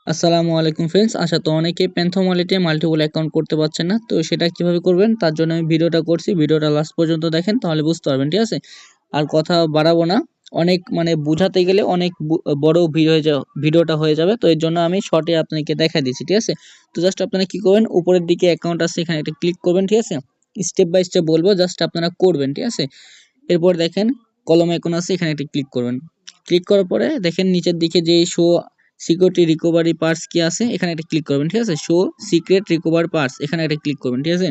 আসসালামু আলাইকুম ফ্রেন্ডস। তো অনেকেই প্যান্থম ওয়ালেটে মাল্টিপল অ্যাকাউন্ট করতে পারছেন না, তো সেটা কিভাবে করবেন তার জন্য আমি ভিডিওটা করছি। ভিডিওটা লাস্ট পর্যন্ত দেখেন, তাহলে বুঝতে পারবেন, ঠিক আছে? আর কথা বাড়াবো না, অনেক বোঝাতে গেলে অনেক বড় ভিডিওটা হয়ে যাবে, তো এর জন্য আমি শর্টে আপনাকে দেখাই দিচ্ছি, ঠিক আছে? তো জাস্ট আপনারা কি করবেন, উপরের দিকে অ্যাকাউন্ট আছে, এখানে একটা ক্লিক করবেন, ঠিক আছে? স্টেপ বাই স্টেপ বলবো, জাস্ট আপনারা করবেন, ঠিক আছে? এরপর দেখেন কলম আইকন আছে, এখানে একটা ক্লিক করবেন। ক্লিক করার পরে দেখেন নিচের দিকে যে শো সিকিউরিটি রিকভারি পার্টস কি আছে, এখানে একটা ক্লিক করবেন, ঠিক আছে? শো সিক্রেট রিকভারি পার্টস, এখানে একটা ক্লিক করবেন, ঠিক আছে?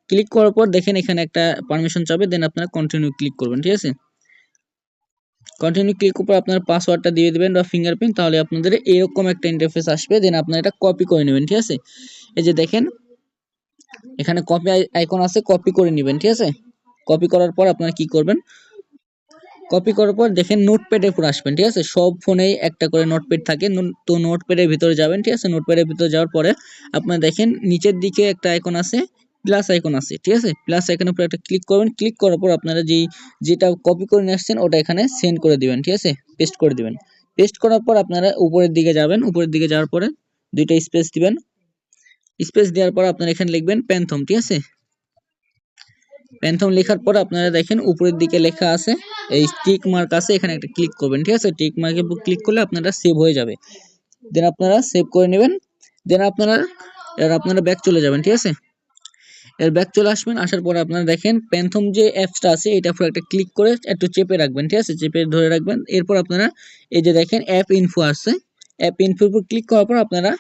ক্লিক করার পর দেখেন এখানে একটা পারমিশন চাবে, দেন আপনারা কন্টিনিউ ক্লিক করবেন, ঠিক আছে? কন্টিনিউ ক্লিক করার পর আপনার পাসওয়ার্ডটা দিয়ে দিবেন বা ফিঙ্গারপ্রিন্ট, তাহলে আপনাদের এরকম একটা ইন্টারফেস আসবে, দেন আপনারা এটা কপি করে নেবেন, ঠিক আছে? এই যে দেখেন এখানে কপি আইকন আছে, কপি করে নেবেন, ঠিক আছে? কপি করার পর আপনারা কি করবেন, কপি করার পর দেখেন নোটপ্যাডে পুরো আসবেন, ঠিক আছে? সব ফোনেই একটা করে নোটপ্যাড থাকে, তো নোটপ্যাডের ভিতরে যাবেন, ঠিক আছে? নোটপ্যাডের ভিতরে যাওয়ার পরে আপনারা দেখেন নিচের দিকে একটা আইকন আছে, প্লাস আইকন আছে, ঠিক আছে? প্লাস আইকনের উপর একটা ক্লিক করবেন। ক্লিক করার পর আপনারা যেটা কপি করে নিয়ে আসছেন ওটা এখানে সেন্ড করে দিবেন, ঠিক আছে? পেস্ট করে দিবেন। পেস্ট করার পর আপনারা উপরের দিকে যাবেন, উপরের দিকে যাওয়ার পরে দুইটা স্পেস দিবেন। স্পেস দেওয়ার পর আপনারা এখানে লিখবেন প্যান্থম, ঠিক আছে? প্যান্থম লেখার পর আপনারা দেখেন উপরের দিকে লেখা আছে, এই টিক মার্ক আছে, এখানে একটা ক্লিক করবেন, ঠিক আছে? টিক মার্কের উপর ক্লিক করলে আপনারা সেভ হয়ে যাবে, দেন আপনারা সেভ করে নেবেন। দেন আপনারা ব্যাক চলে যাবেন, ঠিক আছে? এর ব্যাক চলে আসবেন, আসার পরে আপনারা দেখেন প্যান্থম যে অ্যাপসটা আছে এটা উপর একটা ক্লিক করে একটু চেপে রাখবেন, ঠিক আছে? চেপে ধরে রাখবেন। এরপর আপনারা এই যে দেখেন অ্যাপ ইনফো আছে, অ্যাপ ইনফোর উপর ক্লিক করার পর আপনারা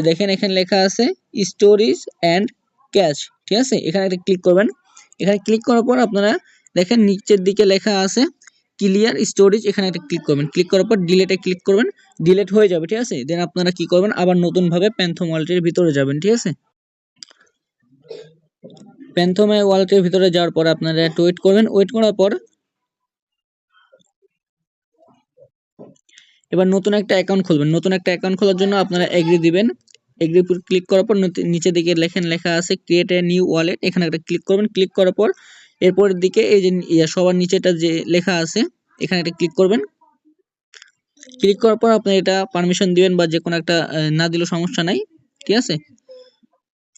দেখেন এখানে লেখা আছে স্টোরেজ অ্যান্ড ক্যাশ, ঠিক আছে? এখানে একটা ক্লিক করবেন। এখানে ক্লিক করার পর আপনারা দেখেন নিচের দিকে লেখা আছে ক্লিয়ার স্টোরেজ, এখানে একটা ক্লিক করবেন। ক্লিক করার পর ডিলেটে ক্লিক করবেন, ডিলেট হয়ে যাবে, ঠিক আছে? দেন আপনারা কি করবেন, আবার নতুন ভাবে প্যান্থম ওয়ালেটের ভিতরে যাবেন, ঠিক আছে? প্যান্থমে ওয়ালেটের ভিতরে যাওয়ার পর আপনারা একটু ওয়েট করবেন। ওয়েট করার পর এবার নতুন একটা অ্যাকাউন্ট খুলবেন। নতুন একটা অ্যাকাউন্ট খোলার জন্য আপনারা এগ্রি দিবেন। এগ্রি উপর ক্লিক করার পর নিচে দিকে লেখা আছে ক্রিয়েট এ নিউ ওয়ালেট, এখানে একটা ক্লিক করবেন। ক্লিক করার পর এরপরের দিকে এই যে সবার নিচেটা যে লেখা আছে এখানে একটা ক্লিক করবেন। ক্লিক করার পর আপনি এটা পারমিশন দিবেন বা যে কোনো একটা না দিলেও সমস্যা নাই, ঠিক আছে?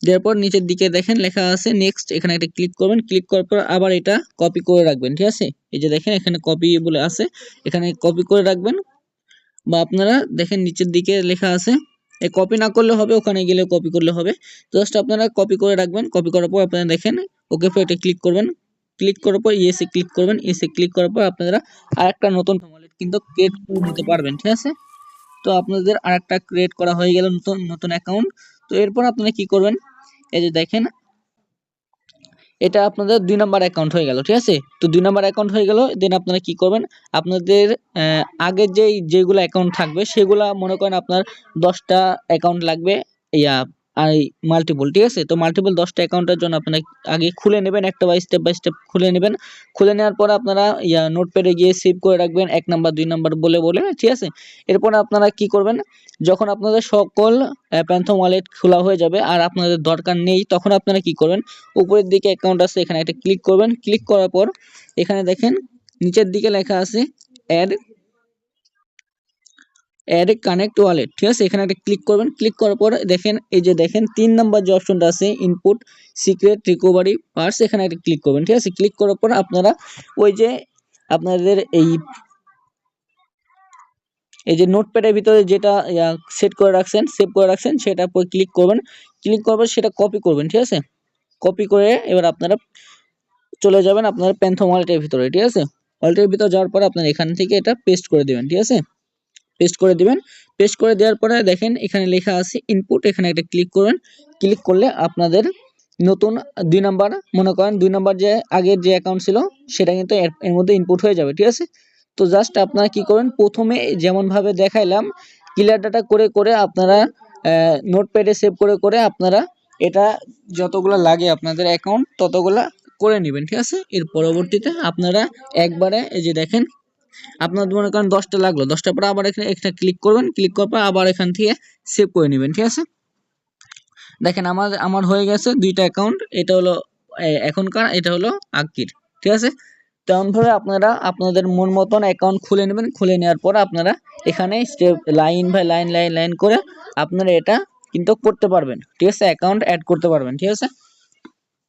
দেওয়ার পর নিচের দিকে দেখেন লেখা আছে নেক্সট, এখানে একটা ক্লিক করবেন। ক্লিক করার পর আবার এটা কপি করে রাখবেন, ঠিক আছে? এই যে দেখেন এখানে কপি বলে আছে, এখানে কপি করে রাখবেন। বা আপনারা দেখেন নিচের দিকে লেখা আছে, এই কপি না করলে হবে, ওখানে গেলে কপি করলে হবে। জাস্ট আপনারা কপি করে রাখবেন। কপি করার পর আপনারা দেখেন ওকে পর এটা ক্লিক করবেন। ক্লিক করার পর ইয়েসে ক্লিক করবেন। ইয়েসে ক্লিক করার পর আপনারা আরেকটা নতুন ওয়ালেট কিন্তু ক্রিয়েট করে নিতে পারবেন, ঠিক আছে? তো আপনাদের আরেকটা ক্রিয়েট করা হয়ে গেল, নতুন নতুন অ্যাকাউন্ট। তো এরপর আপনারা কি করবেন, এই যে দেখেন এটা আপনাদের 2 নাম্বার অ্যাকাউন্ট হয়ে গেল, ঠিক আছে? তো 2 নাম্বার অ্যাকাউন্ট হয়ে গেল। দেন আপনারা কি করবেন, আপনাদের আগের যেগুলো অ্যাকাউন্ট থাকবে সেগুলা মনে করেন আপনার 10টা অ্যাকাউন্ট লাগবে, ইয়া আর মাল্টিপল, ঠিক আছে? তো মাল্টিপল 10টা অ্যাকাউন্টের জন্য আপনারা আগে খুলে নেবেন, একটা বাই স্টেপ খুলে নেবেন। খুলে নেওয়ার পর আপনারা নোটপ্যাডে গিয়ে সেভ করে রাখবেন 1 নাম্বার 2 নাম্বার বলে বলে, ঠিক আছে? এরপর আপনারা কি করবেন, যখন আপনাদের সকল প্যান্থম ওয়ালেট খোলা হয়ে যাবে আর আপনাদের দরকার নেই, তখন আপনারা কি করবেন, উপরের দিকে অ্যাকাউন্ট আছে, এখানে একটা ক্লিক করবেন। ক্লিক করার পর এখানে দেখেন নিচের দিকে লেখা আছে অ্যাড অ্যাড কানেক্ট ওয়ালেট, ঠিক আছে? এখানে একটা ক্লিক করবেন। ক্লিক করার পর দেখেন এই যে দেখেন 3 নাম্বার যে অপশনটা আছে ইনপুট সিক্রেট রিকভারি পার্টস, এখানে একটা ক্লিক করবেন, ঠিক আছে? ক্লিক করার পর আপনারা ওই যে আপনাদের এই যে নোটপ্যাডের ভিতরে যেটা সেট করে রাখছেন, সেভ করে রাখছেন, সেটার উপর ক্লিক করবেন। ক্লিক করার পর সেটা কপি করবেন, ঠিক আছে? কপি করে এবার আপনারা চলে যাবেন আপনার প্যান্থম ওয়ালেটের ভিতরে, ঠিক আছে? ওয়ালেটের ভিতরে যাওয়ার পর আপনারা এখান থেকে এটা পেস্ট করে দিবেন, ঠিক আছে? পেস্ট করে দিবেন। পেস্ট করে দেওয়ার পরে দেখেন এখানে লেখা আছে ইনপুট, এখানে একটা ক্লিক করবেন। ক্লিক করলে আপনাদের নতুন 2 নাম্বার, মনে করেন 2 নাম্বার যে আগের যে অ্যাকাউন্ট ছিল সেটা কিন্তু এর মধ্যে ইনপুট হয়ে যাবে, ঠিক আছে? তো জাস্ট আপনারা কি করবেন, প্রথমে যেমন ভাবে দেখাইলাম ক্লিয়ার ডাটা করে করে আপনারা নোটপ্যাডে সেভ করে করে আপনারা এটা যতগুলো লাগে আপনাদের অ্যাকাউন্ট ততগুলা করে নেবেন, ঠিক আছে? এর পরবর্তীতে আপনারা একবারে এই যে দেখেন আপনার মনে করেন 10টা লাগলো, 10টার পর আবার এখানে একটা ক্লিক করবেন। ক্লিক করার পর আবার এখান থেকে সেভ করে নেবেন, ঠিক আছে? দেখেন আমার হয়ে গেছে 2টা অ্যাকাউন্ট, এটা হলো এখনকার, এটা হলো আগের, ঠিক আছে? তেমনভাবে আপনারা আপনাদের মন মতন অ্যাকাউন্ট খুলে নেবেন। খুলে নেওয়ার পর আপনারা এখানে step line by line line line করে আপনারা এটা কিন্তু করতে পারবেন, ঠিক আছে, অ্যাকাউন্ট অ্যাড করতে পারবেন, ঠিক আছে।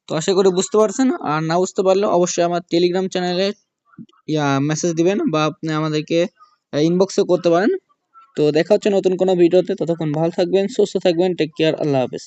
তো আশা করি বুঝতে পারছেন, আর না বুঝতে পারলে অবশ্যই আমার টেলিগ্রাম চ্যানেলে মেসেজ দিবেন বা আপনি আমাদেরকে ইনবক্সে করতে পারেন। তো দেখা হচ্ছে নতুন কোনো ভিডিওতে, ততক্ষণ ভালো থাকবেন, সুস্থ থাকবেন, টেক কেয়ার, আল্লাহ হাফেজ।